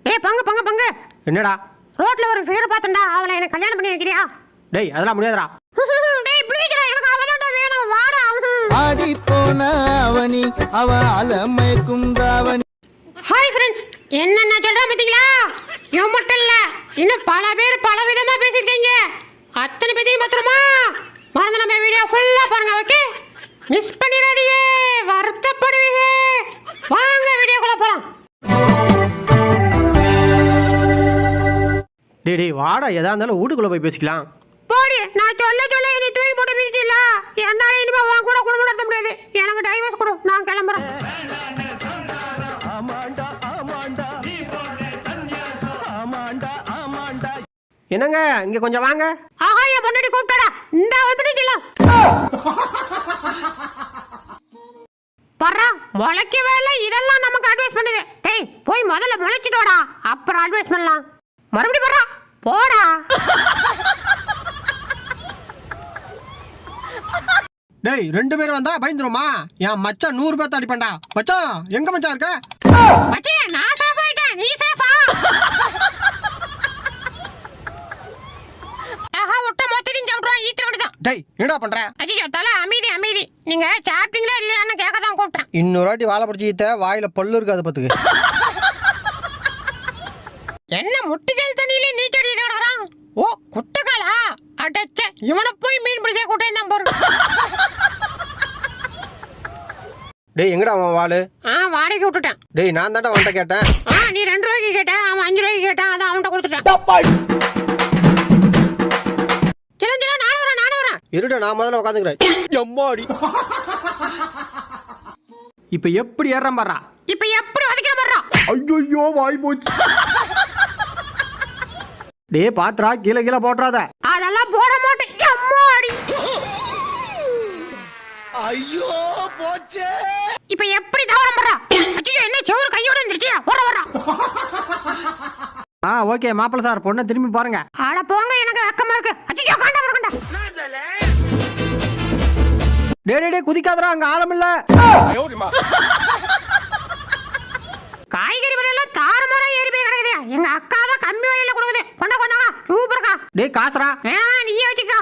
ஏய் பங்கு பங்கு பங்கு. என்னடா? ரோட்ல ஒரு ஃபிகர் பார்த்தேன்டா, அவளை எனக்கு கல்யாணம் பண்ணி வைக்கிறியா? டேய் அதெல்லாம் முடியாதுடா. டேய் ப்ளீஸ்டா, எனக்கு அவதான்டா வேணும், வாடா. ஆடி போன அவனி அவ அலமயக்கும் தாவணி. ஹாய் ஃப்ரெண்ட்ஸ், என்னென்ன சொல்றேன் பாத்தீங்களா? இவன் மட்டும் இல்ல, இன்னும் பல பேர் பல விதமா பேசியிருக்கீங்க. அத்தனை பேரையும் மாத்திரமா மறந்து நம்ம வீடியோ ஃபுல்லா பாருங்க, ஓகே? மிஸ் பண்ணிடாதீங்க, வருத்தப்படுவீங்க. வாங்க வீடியோக்குள்ள போலாம். டேய் வாடா, எதா இருந்தாலும் வீட்டுக்குள்ள போய் பேசிக்கலாம். போடி, நான் சொல்ல சொல்ல நீ தூக்கி போட்டு மிதிச்சில்ல. என்னால இனிமே உன் கூட குடும்பம் நடத்த முடியாது. எனக்கு டைவர்ஸ் கொடு, நான் கிளம்புறேன். என்னங்க இங்க கொஞ்சம் வாங்க. ஆஹா, என் பொண்டாட்டி கூப்பிட்டாடா, இந்த வந்துட்டீங்களா? பர்றா, முளைக்கவே இல்லை, இதெல்லாம் நமக்கு அட்வைஸ் பண்ணுது. டேய் போய் முதல்ல முளைச்சிட்டோடா, அப்புறம் அட்வைஸ் பண்ணலாம். மறுபடியும் பர்றா, போடா. டேய் 2 பேர் வந்தா பயந்துருமா? என் மச்சான் 100 பேர்த்த அடிப்பேன்டா. மச்சான் எங்க மச்சான் இருக்க? மச்சி, நான் சேஃப் ஆயிட்டேன், நீ சேஃபா? ஆஹா, ஒட்ட மொத்தத்தையும் சாப்பிடுவா, ஈத்திர வேண்டியதான். டேய் என்னடா பண்ற? அஜிஜோ, தலை அமைதி அமைதி. நீங்க சாப்பிட்டீங்களா இல்லையான்னு கேட்க தான் கூப்பிட்டேன். இன்னொரு வாட்டி வாழை பிடிச்சி ஈத்த, வாயில பல்லு இருக்காது பத்துக்கு. என்ன முட்டிகள் தண்ணியில நீச்சடி கிடக்குறான்? ஓ, குட்டகாலா? அடச்சே, இவனை போய் மீன் பிடிக்க கூட்டம் தான் போறோம். டேய் எங்கடா அவன் வாளு? வாடகைக்கு விட்டுட்டேன். டேய் நான் தான்டா அவன்கிட்ட கேட்டேன். நீ 2 ரூபாய்க்கு கேட்டேன், அவன் 5 ரூபாய்க்கு கேட்டான், அதான் அவன்கிட்ட கொடுத்துட்டேன். நானும் வரேன். இருடா, நான் முதல்ல உட்காந்துக்கிறேன். எம்மாடி, இப்ப எப்படி ஏறான் பாறா? இப்ப எப்படி வதைக்கிற பாறா? ஐயோ வாய் போச்சு. டேய் பாத்ரா, கீழ கீழ போட்றாத. அதெல்லாம் போட மாட்டேன். எம்மாடி, ஐயோ போச்சே. இப்ப எப்படி தவறம் பாறா? அச்சோ, என்ன செவுரு கையோட இருந்துச்சு? போற வரா. ஓகே மாப்பிள்ள சார், பொண்ணை திரும்பி பாருங்க. அட போங்க, எனக்கு வெக்கமா இருக்கு. அச்சோ, காண்டா வரக்கண்டா. டேய் குதிக்காதடா, அங்க ஆழம் இல்ல. காய்கறி விலையெல்லாம் தாறுமாறா ஏறி போய் கிடக்குது. எங்க அக்கா தான் கம்மி விலையில கொடுக்குது. கொண்டா சூப்பர்க்கா. டேய் காசுடா. வேணாம், நீயே வச்சுக்கோ.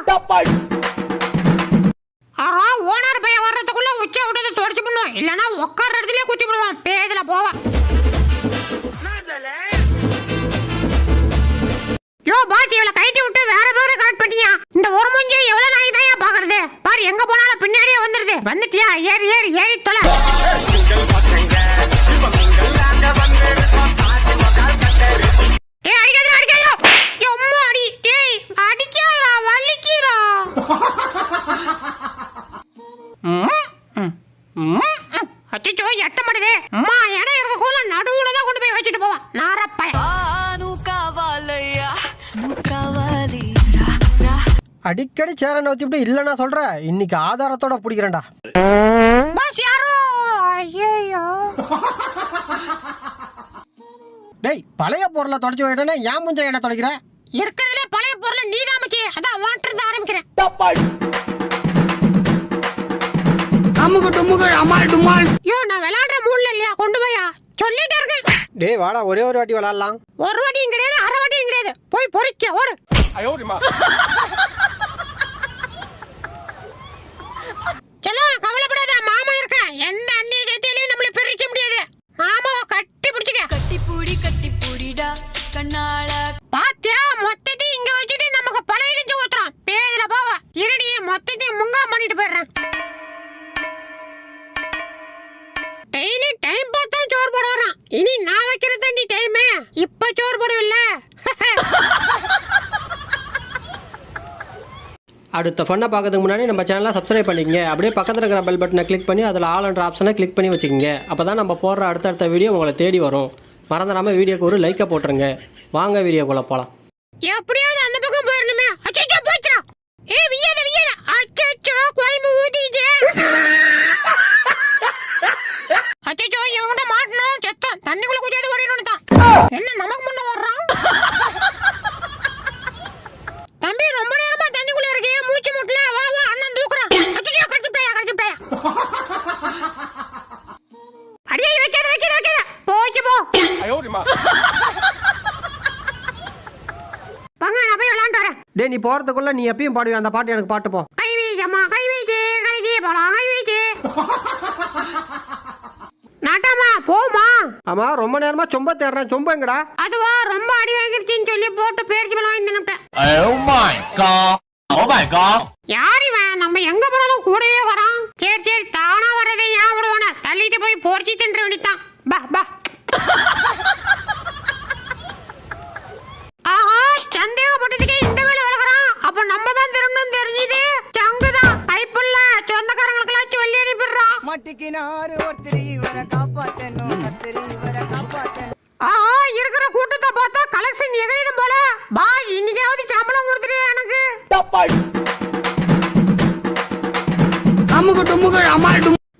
ஆஹா, ஓனர் பைய வர்றதுக்குள்ள உச்ச விட்டதை தொடச்சு பண்ணுவோம், இல்லைன்னா உட்கார இடத்துலயே குத்தி விடுவான். பேதுல போவா. யோ பாஸ், இவளை கைட்டி விட்டு வேற பேரை கரெக்ட் பண்ணியா? இந்த ஒரு மூஞ்சி எவ்வளவு நாய் தான் பாக்குறது? பாரு, எங்க போனாலும் பின்னாடியே வந்துருது. வந்துட்டியா? ஏறி ஏறி ஏறி தொலை. அச்சோ, எட்ட மாட்டேதே. அம்மா, இடம் இருக்கக்குள்ள நடுவுல தான் கொண்டு போய் வச்சுட்டு போவான் நாரப்பைய. அடிக்கடி சேர நோத்திட்டு இல்லன்னா சொல்ற, இன்னைக்கு ஆதாரத்தோட பிடிக்கிறேன்டா. பாஸ் யாரோ? ஐயோ, டேய் பழைய பொருளை தொடச்சு போயிட்டேன்னா ஏன் முஞ்ச என்ன தொடக்கிற? இருக்கிறதுல பழைய பொருளை நீதான் மச்சி, அதான் வாட்டர் தான் ஆரம்பிக்கிறேன். யோ, நான் விளையாடுற மூட்ல இல்லையா, கொண்டு போயா சொல்லிட்டே இருக்கேன். டேய் வாடா, ஒரே ஒரு வாட்டி விளையாடலாம். ஒரு வாட்டியும் கிடையாது, அரை வாட்டியும் கிடையாது. போய் பொறிக்க ஓடு. செல்லம், கவலைப்படாத, மாமா இருக்கேன். எந்த அண்ணிய சேர்த்திலையும் நம்மள பிரிக்க முடியாது. மாமாவை கட்டி பிடிச்சுக்க. கட்டி பூடிடா கண்ணால. பாத்தியா, மொத்தத்தையும் இங்க வச்சுட்டு நமக்கு பழைய கஞ்சி ஊத்துறான். பேதுல போவா. இருடி, மொத்தத்தையும் முங்கா பண்ணிட்டு போயிடுறேன். டெய்லி டைம் பார்த்தா சோறு போட வரான். இனி நான் வைக்கிற தண்ணி டைமே. இப்ப சோறு போடுவில்ல. அடுத்த ஃபன்னை பார்க்கறதுக்கு முன்னாடி நம்ம சேனலை சப்ஸ்கிரைப் பண்ணிக்கங்க. அப்படியே பக்கத்தில் இருக்கிற பெல் பட்டனை கிளிக் பண்ணி அதில் ஆல் என்ற ஆப்ஷனை கிளிக் பண்ணி வச்சுக்கோங்க. அப்போ தான் நம்ம போடுற அடுத்தடுத்த வீடியோ உங்களை தேடி வரும். மறந்துடாமல் வீடியோக்கு ஒரு லைக்கை போட்டுருங்க. வாங்க வீடியோக்குள்ளே போகலாம். எப்படியாவது அந்த பக்கம் போயிடணுமே. அச்சோ போச்சுடா. வியாத அச்சோ, கோயம்பு ஊத்திச்சு. அச்சோ, இவங்கிட்ட மாட்டணும், செத்தம். தண்ணிக்குள்ள குச்சாது ஓடிடணும் தான். என்ன நமக்கு முன்ன வர்றான்? தம்பி, ரொம்ப நேரமா தண்ணிக்குள்ள இருக்கே, மூச்சு முட்டல. வா வா, அண்ணன் தூக்குறான். அச்சோ, கடிச்சுட்டாயா. அடியே, வைக்காத போச்சு போ. டேய் நீ போகிறதுக்குள்ள நீ எப்பயும் பாடுவேன் அந்த பாட்டு எனக்கு பாட்டு போ. கை வீச்சம்மா கை வீச்சு கரைக்கு போலாம் கை வீச்சு. நாட்டாமா போமா. ஆமா ரொம்ப நேரமா சொம்ப தேடுறேன், சொம்ப எங்கடா? அதுவா ரொம்ப அடி வாங்கிருச்சுன்னு சொல்லி போட்டு பேரிச்சு பழம் வாங்கி தின்னுட்டேன். யார் இவன்? நம்ம எங்க போனாலும் கூடவே வரான். சரி சரி தானா வரதை ஏன் விடுவான? தள்ளிட்டு போய் போர்ச்சி தின்ற வேண்டித்தான். பா பா. ஆஹா சந்தேகப்பட்டதுக்கே இந்த வேலை வளர்க்குறான். அப்ப நம்ம தான் திரும்பணும் தெரிஞ்சுது. சங்குதான் கைப்புள்ள சொந்தக்காரங்களுக்கெல்லாம் சொல்லி அனுப்பிடுறான். மட்டிக்கினாரு ஒருத்தர் இவரை காப்பாத்தணும், ஒருத்தர் இவரை காப்பாத்தணும். ஆஹா இருக்கிற கூட்டத்தை பார்த்தா கலெக்ஷன் எகையிடும் போல. பா இன்னைக்காவது சம்பளம் கொடுத்துரு எனக்கு.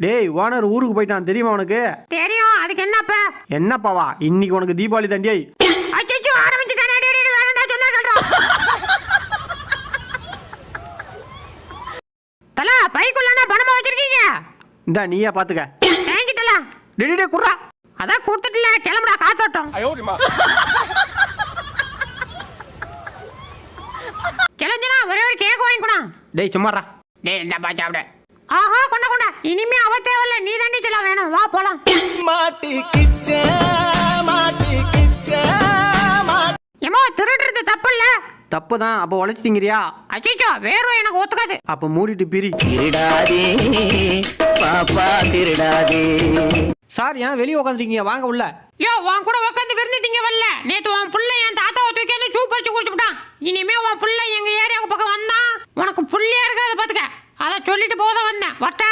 டேய் ஓனர் ஊருக்கு போயிட்டான் தெரியுமா உனக்கு? தெரியும், அதுக்கு என்னப்ப? என்னப்பாவா இன்னைக்கு உனக்கு தீபாவளி தாண்டியை. அச்சச்சோ ஆரம்பிச்சுட்டானே. வேறடா சொன்னா கேளுடா. தல பைக்குள்ளனா பணமா வச்சிருக்கீங்க? இந்தா நீயா பாத்துக்க. தேங்கி தல. டேய் டேய் குர்ரா. அதான் கொடுத்துட்டல கிளம்புடா காத்தோட்டம். கிளஞ்சினா ஒரே ஒரு கேக் வாங்கி கொடா. டேய் சும்மாடா. டேய் இந்த பா சாப்பிடு. ஆஹா கொண்ட கொண்ட. இனிமே அவ தேவையில்ல, நீ தாண்டி சொல்ல வேணும். வா போலாம். ஏமா திருடுறது தப்பு இல்ல? தப்பு தான். அப்ப உழைச்சி திங்கிறியா? அச்சச்சோ வேர்வை எனக்கு ஒத்துக்காது. அப்ப மூடிட்டு பிரி. திருடாதே பாப்பா திருடாதே. சார் ஏன் வெளியே உட்காந்துருக்கீங்க? வாங்க உள்ள. யோ உன் கூட உட்காந்து விருந்துட்டீங்க வரல. நேத்து உன் புள்ள என் தாத்தாவை தூக்கி வந்து சூப் வச்சு குடிச்சுட்டான். இனிமே உன் புள்ள எங்க ஏரியாவுக்கு பக்கம் வந்தா உனக்கு புள்ளியா இருக்காது பாத்துக்க. அத சொல்லிட்டு போத வந்தேன். வட்டா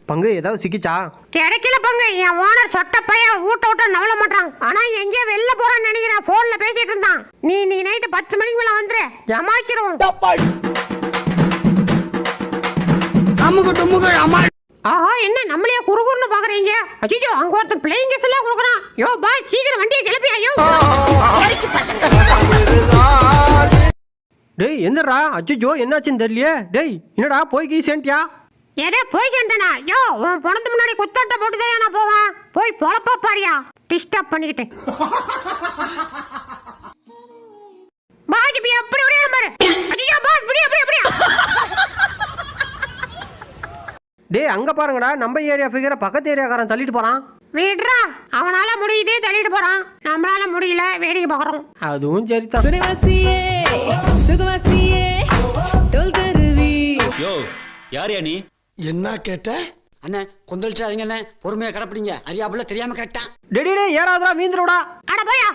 பங்கு ஏதாவது சிக்கிச்சா? கிடைக்கல பங்கு. என் ஓனர் சொட்ட பையன் ஊட்ட விட்ட நவள மாட்டான். ஆனா எங்கேயோ வெளில போறான்னு நினைக்கிறேன். போன்ல பேசிட்டு இருந்தான். நீ இன்னைக்கு நைட்டு 10 மணிக்கு மேல வந்துரு, ஜமாச்சிருவோம். ஆஹா என்ன நம்மளையே குறுகுறுன்னு பாக்குறீங்க? அச்சோ அங்க ஒருத்தன் பிளேயிங் கேஸ் எல்லாம் கொடுக்குறான். யோ பாய் சீக்கிரம் வண்டியை கிளப்பியா. யோ டேய் எந்தடா? அச்சோ என்னாச்சுன்னு தெரியலையே. டேய் என்னடா போய் கீ சேண்டியா? ஏதே போய் சேர்ந்தனா? யோ உன் பணத்து முன்னாடி குத்தாட்ட போட்டுதான் நான் போவேன். போய் பொழப்ப பாரியா. டிஸ்டர்ப் பண்ணிக்கிட்டேன். பாஜி பி அப்படி ஒரே பாரு. அச்சோ பாஸ் இப்படி அப்படி அப்படியா? டேய் அங்க பாருங்கடா, நம்ம ஏரியா ஃபிகரை பக்கத்து ஏரியாக்காரன் தள்ளிட்டு போறான். விடுறா, அவனால முடியுதே தள்ளிட்டு போறான். நம்மளால முடியல, வேடிக்கை பாக்குறோம். அதுவும் சரிதான். சுனவாசியே சுகவாசியே தோல் கருவி. யோ யார் நீ? என்ன கேட்ட? அண்ணே கொந்தளிச்சாதீங்க அண்ணே, பொறுமையா கடப்பிடிங்க. அறியாப்புல தெரியாம கரெக்டா. டேய் டேய் ஏறாதடா மீந்துடா. அட போயா.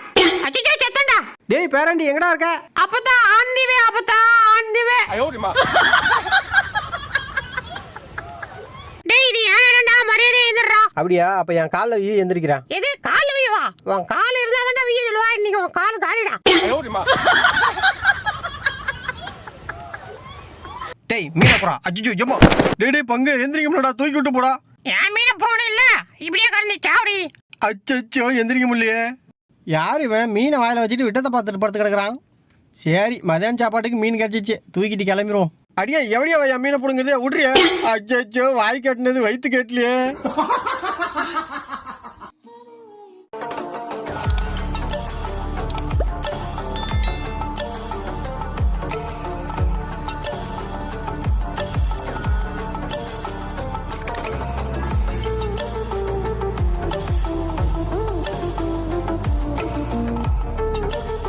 அச்சோ செத்தண்டா. டேய் பேரண்டி எங்கடா இருக்க? அப்பதான் ஆந்திவே ஆந்திவே. டேய் இது ஏன்டா மரியாதை எந்திரா. அப்படியா? அப்ப என் கால்ல வீ எந்திரிக்கிறான். எது கால்ல வீவா? உன் கால் இருந்தா தானே வீ சொல்லுவா. இன்னைக்கு உன் கால் காலிடா. டேய் மீன போறா. அஜ்ஜோ ஜம்மா. டேய் டேய் பங்கு எந்திரிக்க முடியலடா, தூக்கி விட்டு போடா. ஏன் மீன போறோம் இல்ல இப்படியே கடந்து சாவடி. அச்சச்சோ எந்திரிக்க முடியலையே. யார் இவன் மீனை வாயில வச்சுட்டு விட்டத்தை பார்த்துட்டு படுத்து கிடக்குறான். சரி மதியான சாப்பாட்டுக்கு மீன் கிடைச்சிச்சு, தூக்கிட்டு கிளம்பிடுவோம். அடியா எவடியா மீனை பிடுங்கிறதே விட்றியா? அச்சோ வாய் கட்டினது வயிற்று கேட்கலையே.